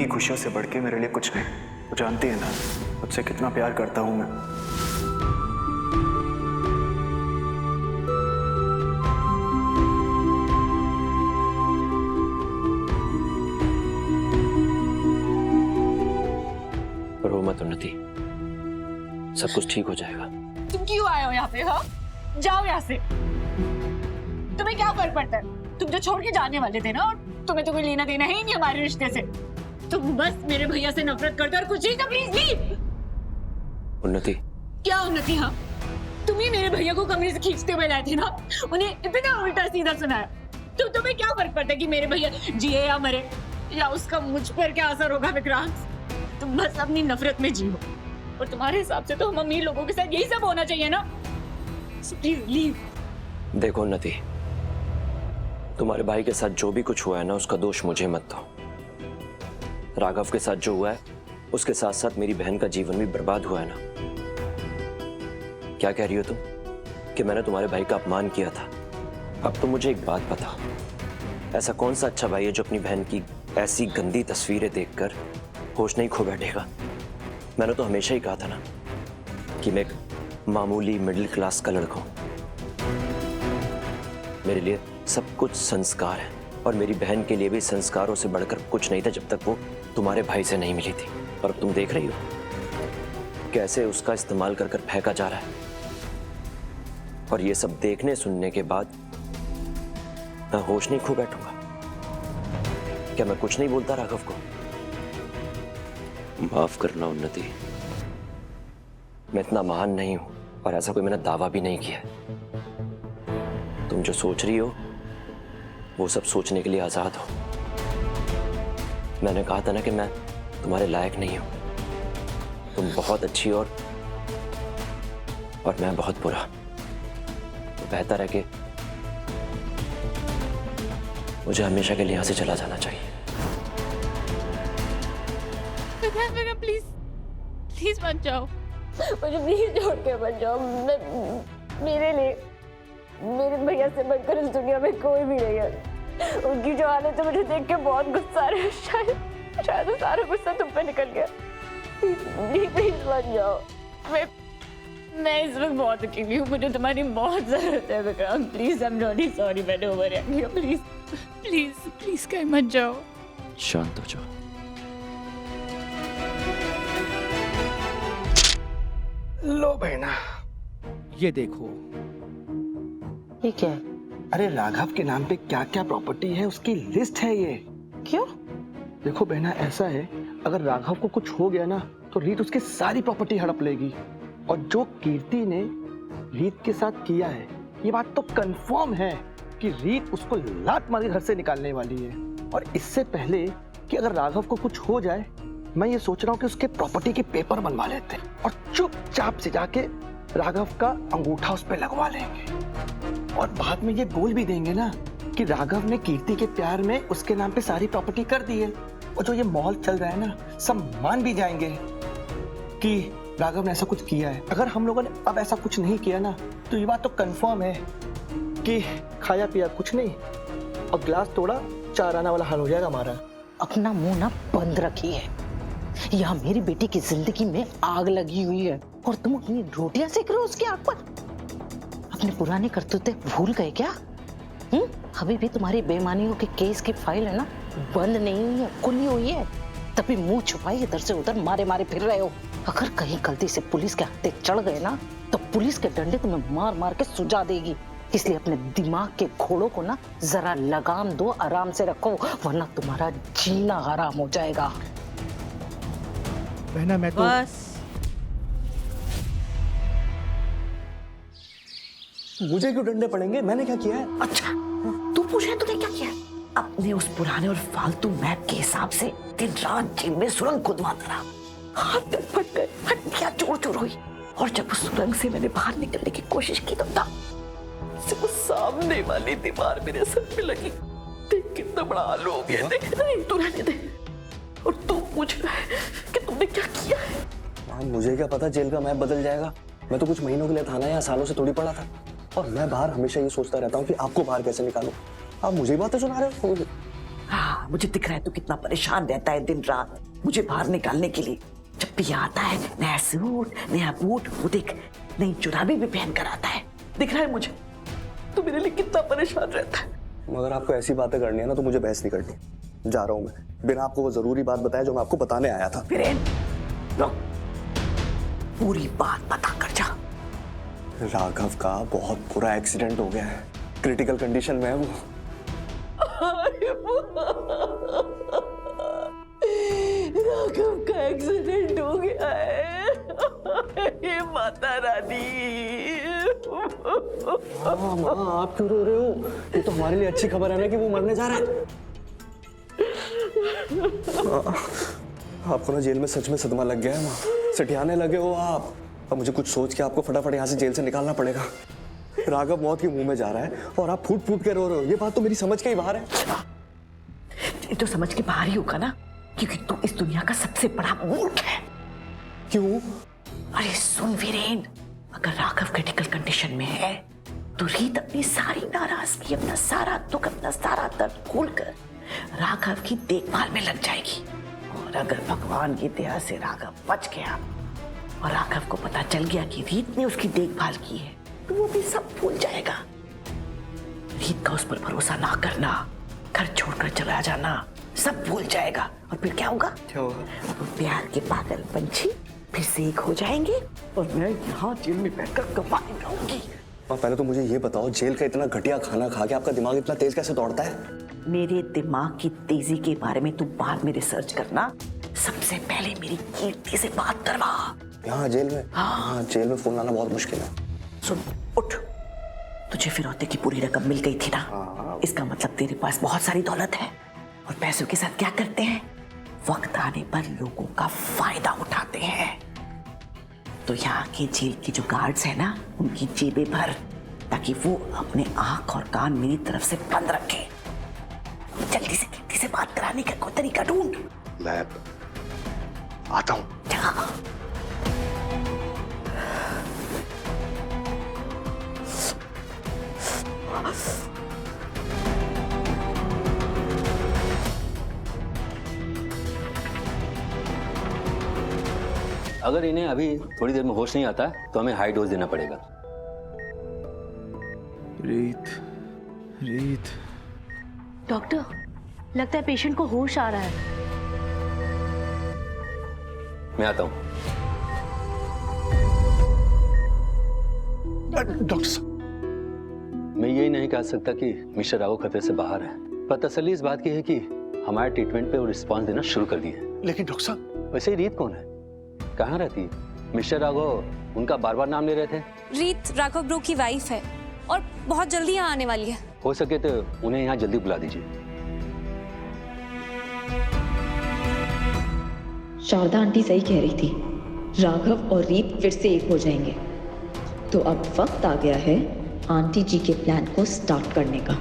की खुशियों से बढ़ के मेरे लिए कुछ नहीं। वो जानती है ना मुझसे कितना प्यार करता हूं मैं। रो मत उन्नति, सब कुछ ठीक हो जाएगा। तुम क्यों आए हो यहाँ पे? हाँ, जाओ यहाँ से। तुम्हें क्या फर्क पड़ता है? तुम तो छोड़ के जाने वाले थे ना, और तुम्हें तो कोई लेना देना ही नहीं हमारे रिश्ते से। तुम बस मेरे भैया से नफरत करते हो और कुछ ही। तो प्लीज लीव। उन्नति। क्या उन्नति? हाँ, तुम ही मेरे भैया को कमरे से खींचते हुए लाए थे ना, उन्हें इतना उल्टा सीधा सुनाया। तो तुम्हें क्या फर्क पड़ता है कि मेरे भैया जिए या मरे, या उसका मुझ पर क्या असर होगा? विक्रांत, तुम बस अपनी नफरत में जियो, और तुम्हारे हिसाब से तो हम अमीर लोगों के साथ यही सब होना चाहिए ना। So please leave. देखो उन्नति, तुम्हारे भाई के साथ जो भी कुछ हुआ है ना, उसका दोष मुझे मत दो। राघव के साथ जो हुआ है उसके साथ साथ मेरी बहन का जीवन भी बर्बाद हुआ है ना। क्या कह रही हो तुम कि मैंने तुम्हारे भाई का अपमान किया था? अब तो मुझे एक बात बताओ, ऐसा कौन सा अच्छा भाई है जो अपनी बहन की ऐसी गंदी तस्वीरें देखकर होश नहीं खो बैठेगा? मैंने तो हमेशा ही कहा था ना कि मैं एक मामूली मिडिल क्लास का लड़का हूं। मेरे लिए सब कुछ संस्कार है, और मेरी बहन के लिए भी संस्कारों से बढ़कर कुछ नहीं था जब तक वो तुम्हारे भाई से नहीं मिली थी। और अब तुम देख रही हो कैसे उसका इस्तेमाल कर फेंका जा रहा है। और ये सब देखने सुनने के बाद मैं होश नहीं खो बैठूंगा? क्या मैं कुछ नहीं बोलता राघव को? माफ करना उन्नति, मैं इतना महान नहीं हूं, और ऐसा कोई मैंने दावा भी नहीं किया। तुम जो सोच रही हो वो सब सोचने के लिए आजाद हो। मैंने कहा था ना कि मैं तुम्हारे लायक नहीं हूं। तुम बहुत अच्छी और मैं बहुत बुरा। तो बेहतर है कि मुझे हमेशा के लिए यहां से चला जाना चाहिए। प्लीज प्लीज मत जाओ, मुझे प्लीज छोड़ के मत जाओ। मेरे लिए मेरे भैया से बढ़कर इस दुनिया में कोई भी नहीं है। उनकी जो हालत है मुझे देख के बहुत गुस्सा आ रहा है। शायद वो सारा गुस्सा तुम पे निकल गया। प्लीज मत जाओ। मैं इस वक्त बहुत अकेली हूँ, मुझे तुम्हारी बहुत जरूरत है Vikrant. Please, I am really sorry, मैंने ओवर रिएक्ट किया। प्लीज प्लीज प्लीज कहीं मत जाओ। शांत हो जाओ। लो बहना, ये देखो। ये क्या है? अरे राघव के नाम पे क्या क्या प्रॉपर्टी है उसकी लिस्ट है ये। क्यों? देखो बहना, ऐसा है, अगर राघव को कुछ हो गया ना तो रीत उसकी सारी प्रॉपर्टी हड़प लेगी। और जो कीर्ति ने रीत के साथ किया है, ये बात तो कंफर्म है कि रीत उसको लात मार के घर से निकालने वाली है। और इससे पहले कि अगर राघव को कुछ हो जाए, मैं ये सोच रहा हूँ कि उसके प्रॉपर्टी के पेपर बनवा लेते हैं और चुपचाप से जाके राघव का अंगूठा उस पर लगवा लेंगे। और बाद में ये बोल भी देंगे ना कि राघव ने कीर्ति के प्यार में उसके नाम पे सारी प्रॉपर्टी कर दी है। और जो ये माहौल चल रहा है ना, सब मान भी जाएंगे कि राघव ने ऐसा कुछ किया है। अगर हम लोगों ने अब ऐसा कुछ नहीं किया ना, तो ये बात तो कंफर्म है कि खाया पिया कुछ नहीं और ग्लास तोड़ा 4 आना वाला हाल हो जाएगा हमारा। अपना मुंह ना बंद रखिए। यहाँ मेरी बेटी की जिंदगी में आग लगी हुई है और तुम अपनी रोटियां सेक रहे हो उसकी आग पर। अपने पुराने करतूते भूल गए क्या? अभी भी तुम्हारी बेईमानियों के केस की फाइल है ना, बंद नहीं हुई है, खुली हुई है। तभी मुंह छुपाई इधर से उधर मारे मारे फिर रहे हो। अगर कहीं गलती से पुलिस के हाथे चढ़ गए ना, तो पुलिस के डंडे तुम्हें मार मार के सुझा देगी। इसलिए अपने दिमाग के घोड़ों को ना जरा लगाम दो, आराम से रखो, वरना तुम्हारा जीना हराम हो जाएगा। बहना मैं तो बस मुझे क्यों डंडे पड़ेंगे? मैंने क्या किया है? अच्छा, तू पूछे तूने क्या किया? अपने उस पुराने और फालतू मैप के हिसाब से दिन रात जेल में सुरंग खुदवाता रहा। हाथ पैर फट गए, हड्डियां चूर चूर हुई। और जब उस सुरंग से मैंने बाहर निकलने की कोशिश की तो तब से वो सामने वाली दीवार मेरे सर पे लगी। देख कितना बड़ा हाल हो गया। देख, नहीं तू रहने दे। और तू पूछ रहा है कि तुमने क्या किया है? हाँ, मुझे क्या पता जेल का मैप बदल जाएगा। मैं तो कुछ महीनों के लिए थाना या सालों से थोड़ी पड़ा था। और मैं बाहर हमेशा ये सोचता रहता हूँ कि आपको बाहर कैसे निकालूं। आप मुझे बातें सुना रहे हो। हाँ, मुझे दिख रहा है तू कितना परेशान रहता है दिन रात मुझे बाहर निकालने के लिए। जब भी आता है नया सूट नया बूट, वो देख नई जुराबी भी पहन कर आता है। दिख रहा है मुझे तू मेरे लिए कितना परेशान रहता है। मगर आपको ऐसी बातें करनी है ना तो मुझे बहस नहीं करनी। जा रहा हूँ मैं, बिना आपको वो जरूरी बात बताया जो मैं आपको बताने आया था। वीरेन रुक, पूरी बात बता कर जा। राघव का बहुत बुरा एक्सीडेंट हो गया है, क्रिटिकल कंडीशन में है वो। राघव का एक्सीडेंट हो गया है। ये माता रानी। हाँ माँ, आप क्यों रो रहे हो? ये तो हमारे लिए अच्छी खबर है ना कि वो मरने जा रहा है। आपको ना जेल में सच में सदमा लग गया है माँ, सटियाने लगे हो आप। अब मुझे कुछ सोच के आपको फटाफट यहाँ से जेल से निकालना पड़ेगा। राघव मौत के मुंह में जा रहा है और आप फूट फूट के रो रहे हो। ये बात तो मेरी समझ के ही बाहर है। ये तो समझ के बाहर ही होगा ना, क्योंकि तू इस दुनिया का सबसे बड़ा मूर्ख है। क्यों? अरे सुन वीरेन, अगर राघव क्रिटिकल कंडीशन में है तो रीत अपनी सारी नाराजगी, अपना सारा दुख, अपना सारा दर्द खोलकर राघव की देखभाल में लग जाएगी। और अगर भगवान की दया से राघव बच गया और राघव को पता चल गया कि रीत ने उसकी देखभाल की है तो वो भी सब भूल जाएगा। रीत का उस पर भरोसा ना करना, घर छोड़कर चला जाना, सब भूल जाएगा। और फिर क्या होगा? क्या होगा? वो प्यार के पागल पंछी फिर से एक हो जाएंगे और मैं यहाँ जेल में बैठकर कपाई गाऊंगी। पहले तो मुझे ये बताओ, जेल का इतना घटिया खाना खा के आपका दिमाग इतना तेज कैसे दौड़ता है? मेरे दिमाग की तेजी के बारे में तू बाद में रिसर्च करना, सबसे पहले मेरी कीर्ति से बात करवा। यहाँ जेल में? हाँ, जेल में फोन लाना बहुत मुश्किल है। सुन उठ, तुझे फिरौते की पूरी रकम मिल गई थी ना, इसका मतलब तेरे पास बहुत सारी दौलत है। और पैसों के साथ क्या करते हैं? वक्त आने पर लोगों का फायदा उठाते हैं। तो यहाँ के जेल के जो गार्ड्स हैं ना, उनकी जेबें भर, ताकि वो अपने आंख और कान मेरी तरफ से बंद रखें। जल्दी से कीर्ति से बात कराने का कोई तरीका ढूंढ। मैं आता हूँ। अगर इन्हें अभी थोड़ी देर में होश नहीं आता तो हमें हाई डोज देना पड़ेगा। रीत, रीत। डॉक्टर, लगता है पेशेंट को होश आ रहा है। मैं आता हूँ। डॉक्टर साहब, मैं यही नहीं कह सकता कि मिस्टर राघव खतरे से बाहर है, पर तसल्ली इस बात की है कि हमारे ट्रीटमेंट पे वो रिस्पॉन्स देना शुरू कर दिए। लेकिन डॉक्टर साहब, वैसे ही रीत कौन है, कहाँ रहती है? मिस्टर राघव उनका बार बार नाम ले रहे थे। रीत राघव ब्रो की वाइफ है और बहुत जल्दी यहाँ आने वाली है। हो सके तो उन्हें यहाँ जल्दी बुला दीजिए। शारदा आंटी सही कह रही थी, राघव और रीत फिर से एक हो जाएंगे। तो अब वक्त आ गया है आंटी जी के प्लान को स्टार्ट करने का।